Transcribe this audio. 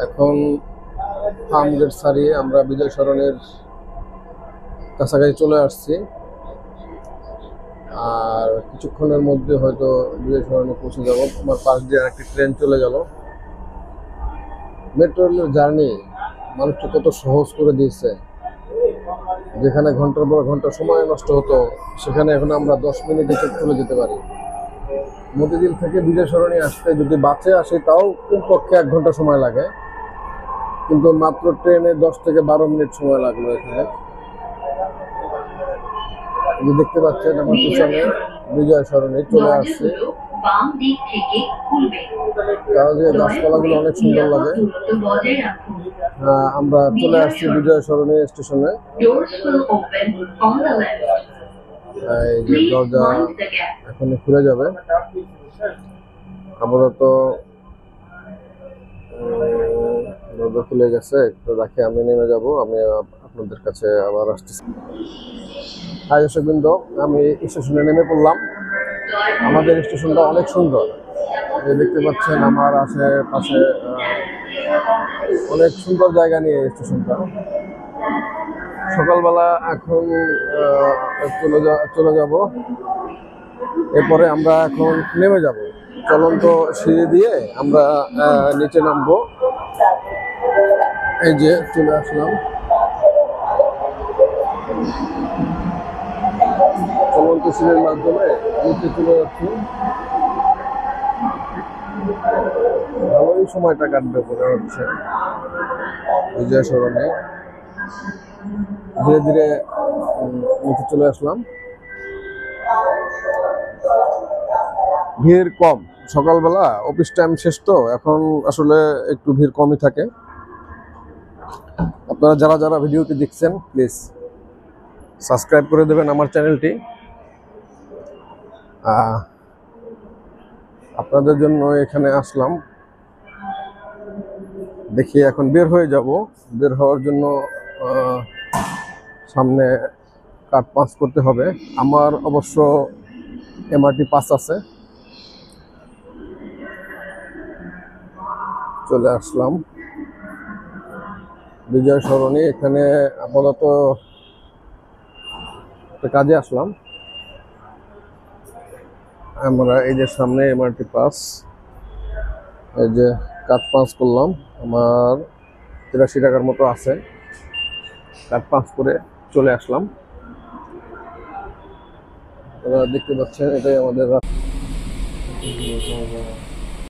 এখন farm gate ছাড়িয়ে আমরা বিজয় সরণের কাছাকাছি চলে আসছি। আর কিছুক্ষণের মধ্যে হয়তো বিজয় সরণে পৌঁছে যাব। আমার পাশ দিয়ে একটি ট্রেন চলে গেল। মেট্রো রেলের জার্নি মানুষকে কত সহজ করে দিয়েছে। যেখানে ঘন্টার পর ঘন্টা সময় নষ্ট হতো, সেখানে এখন আমরা 10 মিনিটে চলে যেতে পারি। মতিঝিল থেকে বিজয় সরণি আসতে যদি বাসে আসে তাও কমপক্ষে 1 ঘন্টা সময় লাগে, কিন্তু মাত্র ট্রেনে 10 থেকে 12 মিনিট সময় লাগলো। এখানে যে দেখতে পাচ্ছেন আমার পিছনে বিজয় সরণি চলে আসছে। কারণ গাছপালাগুলো অনেক সুন্দর লাগে। আমরা চলে আসছি বিজয় সরণি স্টেশনে। এই যে দরজা এখন খুলে যাবে। আপাতত দরজা খুলে গেছে, একটু রাখি, আমি নেমে যাব। আমি আপনাদের কাছে আবার আসতেছি। হাই দর্শকবৃন্দ, আমি স্টেশনে নেমে পড়লাম। আমাদের স্টেশনটা অনেক সুন্দর। দেখতে পাচ্ছেন আমার আশেপাশে অনেক সুন্দর জায়গা নিয়ে স্টেশনটা। সকালবেলা এখন চলে যাব। এরপরে আমরা এখন নেমে যাব। চলন্ত সিঁড়ি দিয়ে আমরা নিচে নামবো। এই যে চলে আসলাম। চলন্ত সিঁড়ির মাধ্যমে নিচে চলে যাচ্ছি। ভালোই সময়টা কাটবে মনে হচ্ছে। বিজয় সরণে ধীরে ধীরে নিচে চলে আসলাম। ভিড় কম, সকালবেলা অফিস টাইম শেষ তো এখন আসলে একটু ভিড় কমই থাকে। আপনারা যারা যারা ভিডিওটি দেখছেন প্লিজ সাবস্ক্রাইব করে দেবেন আমার চ্যানেলটি। আপনাদের জন্য এখানে আসলাম। দেখি এখন বের হয়ে যাব। বের হওয়ার জন্য সামনে কার্ড পাস করতে হবে। আমার অবশ্য এমআরটি পাস আছে। চলে আসলাম বিজয় সরণি। এখানে আপাতত কাজে আসলাম। আমরা এই যে সামনে এমআরটি পাস, এই যে কার্ড পাস করলাম। আমার 83 টাকার মতো আছে। কার্ড পাস করে চলে আসলাম। আপনারা দেখতে পাচ্ছেন এটাই আমাদের